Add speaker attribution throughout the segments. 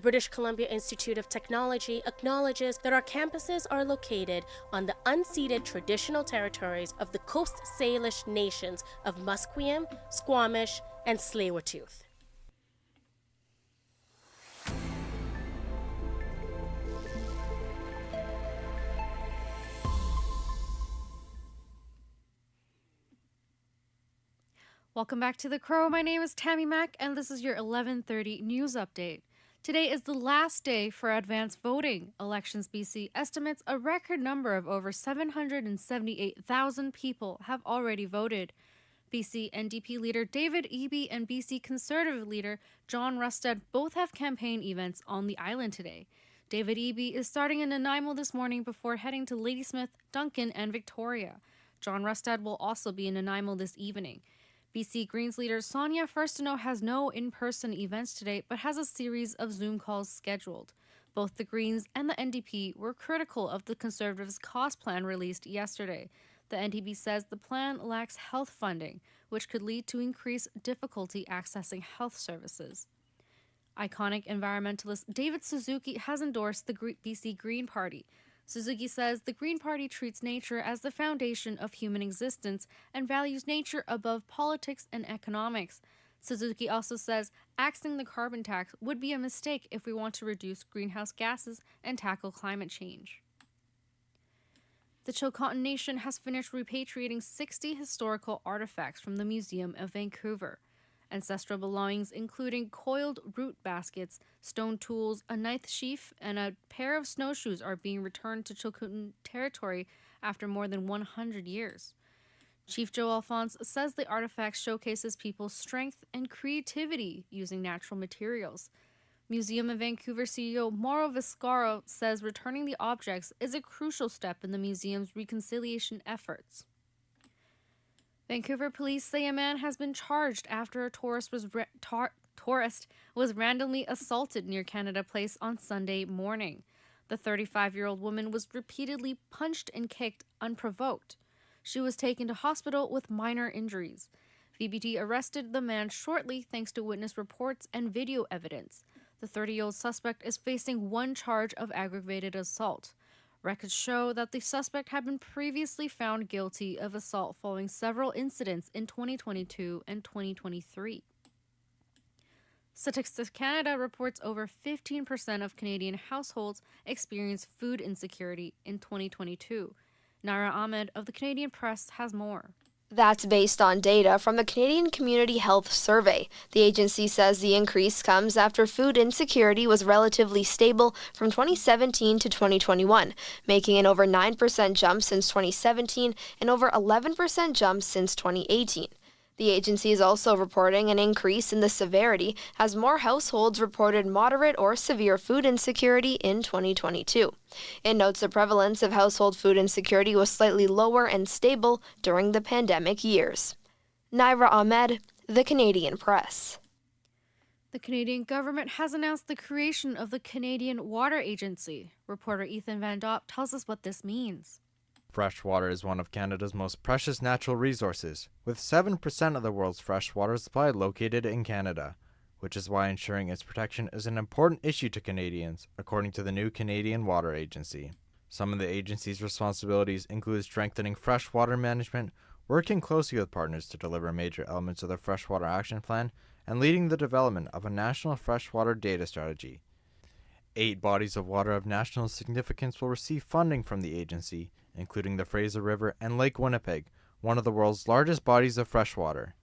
Speaker 1: The British Columbia Institute of Technology acknowledges that our campuses are located on the unceded traditional territories of the Coast Salish nations of Musqueam, Squamish, and Tsleil-Waututh.
Speaker 2: Welcome back to The Crow. My name is Tammy Mack, and this is your 11:30 news update. Today is the last day for advance voting. Elections BC estimates a record number of over 778,000 people have already voted. BC NDP leader David Eby and BC Conservative leader John Rustad both have campaign events on the island today. David Eby is starting in Nanaimo this morning before heading to Ladysmith, Duncan, and Victoria. John Rustad will also be in Nanaimo this evening. BC Greens leader Sonia Furstenau has no in-person events today, but has a series of Zoom calls scheduled. Both the Greens and the NDP were critical of the Conservatives' cost plan released yesterday. The NDP says the plan lacks health funding, which could lead to increased difficulty accessing health services. Iconic environmentalist David Suzuki has endorsed the BC Green Party. Suzuki says the Green Party treats nature as the foundation of human existence and values nature above politics and economics. Suzuki also says axing the carbon tax would be a mistake if we want to reduce greenhouse gases and tackle climate change. The Chilcotin Nation has finished repatriating 60 historical artifacts from the Museum of Vancouver. Ancestral belongings including coiled root baskets, stone tools, a knife sheath, and a pair of snowshoes are being returned to Chilcotin territory after more than 100 years. Chief Joe Alphonse says the artifact showcases people's strength and creativity using natural materials. Museum of Vancouver CEO Mauro Viscaro says returning the objects is a crucial step in the museum's reconciliation efforts. Vancouver police say a man has been charged after a tourist was randomly assaulted near Canada Place on Sunday morning. The 35-year-old woman was repeatedly punched and kicked unprovoked. She was taken to hospital with minor injuries. VBT arrested the man shortly thanks to witness reports and video evidence. The 30-year-old suspect is facing one charge of aggravated assault. Records show that the suspect had been previously found guilty of assault following several incidents in 2022 and 2023. Statistics Canada reports over 15% of Canadian households experienced food insecurity in 2022. Naira Ahmed of the Canadian Press has more.
Speaker 3: That's based on data from the Canadian Community Health Survey. The agency says the increase comes after food insecurity was relatively stable from 2017 to 2021, making an over 9% jump since 2017 and over 11% jump since 2018. The agency is also reporting an increase in the severity as more households reported moderate or severe food insecurity in 2022. It notes the prevalence of household food insecurity was slightly lower and stable during the pandemic years. Naira Ahmed, The Canadian Press.
Speaker 2: The Canadian government has announced the creation of the Canadian Water Agency. Reporter Ethan Van Dop tells us what this means.
Speaker 4: Fresh water is one of Canada's most precious natural resources, with 7% of the world's fresh water supply located in Canada, which is why ensuring its protection is an important issue to Canadians, according to the new Canadian Water Agency. Some of the agency's responsibilities include strengthening freshwater management, working closely with partners to deliver major elements of the Freshwater Action Plan, and leading the development of a national freshwater data strategy. 8 bodies of water of national significance will receive funding from the agency, including the Fraser River and Lake Winnipeg, one of the world's largest bodies of fresh water.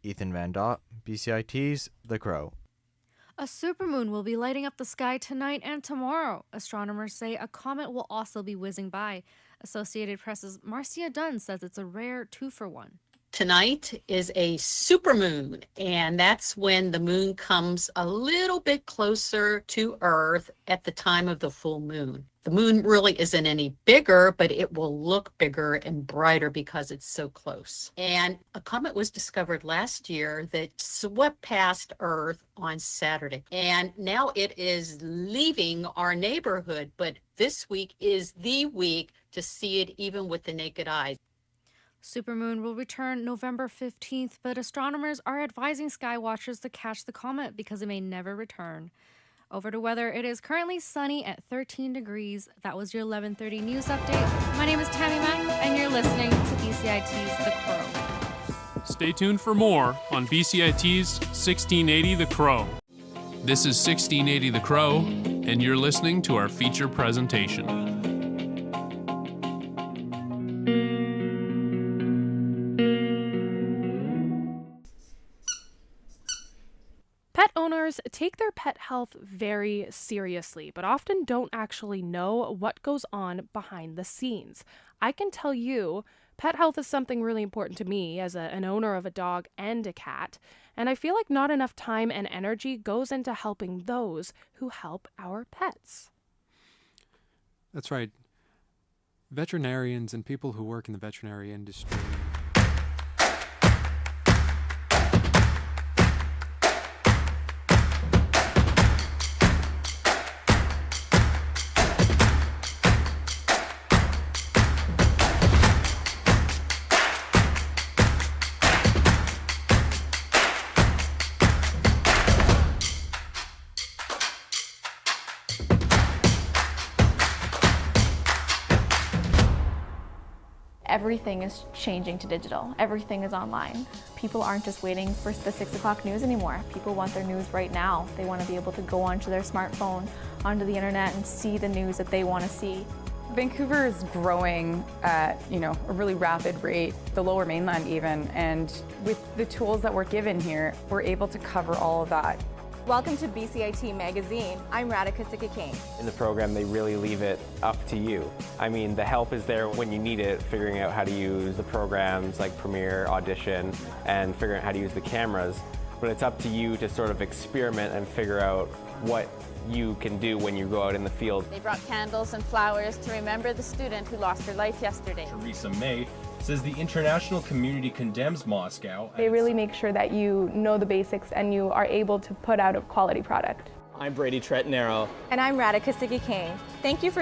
Speaker 4: Ethan Van Dot, BCIT's The Crow.
Speaker 2: A supermoon will be lighting up the sky tonight and tomorrow. Astronomers say a comet will also be whizzing by. Associated Press's Marcia Dunn says it's a rare 2-for-1.
Speaker 5: Tonight is a supermoon, and that's when the moon comes a little bit closer to Earth at the time of the full moon. The moon really isn't any bigger, but it will look bigger and brighter because it's so close. And a comet was discovered last year that swept past Earth on Saturday. And now it is leaving our neighborhood, but this week is the week to see it even with the naked eye.
Speaker 2: Supermoon will return November 15th, but astronomers are advising sky watchers to catch the comet because it may never return. Over to weather. It is currently sunny at 13 degrees. That was your 11:30 news update. My name is Tammy Mack, and you're listening to BCIT's The Crow.
Speaker 6: Stay tuned for more on BCIT's 1680 The Crow. This is 1680 The Crow, and you're listening to our feature presentation.
Speaker 7: Pet owners take their pet health very seriously, but often don't actually know what goes on behind the scenes. I can tell you, pet health is something really important to me as an owner of a dog and a cat, and I feel like not enough time and energy goes into helping those who help our pets.
Speaker 8: That's right. Veterinarians and people who work in the veterinary industry
Speaker 9: Everything is changing to digital. Everything is online. People aren't just waiting for the 6 o'clock news anymore. People want their news right now. They want to be able to go onto their smartphone, onto the internet, and see the news that they want to see.
Speaker 10: Vancouver is growing at, a really rapid rate, the Lower Mainland even, and with the tools that we're given here, we're able to cover all of that.
Speaker 11: Welcome to BCIT Magazine. I'm Radhika Sikka-King.
Speaker 12: In the program, they really leave it up to you. I mean, the help is there when you need it, figuring out how to use the programs like Premiere, Audition, and figuring out how to use the cameras. But it's up to you to sort of experiment and figure out what you can do when you go out in the field.
Speaker 11: They brought candles and flowers to remember the student who lost her life yesterday.
Speaker 13: Theresa May says the international community condemns Moscow.
Speaker 14: They really make sure that you know the basics and you are able to put out a quality product.
Speaker 15: I'm Brady Tretanero.
Speaker 11: And I'm Radhika Sikka-King. Thank you for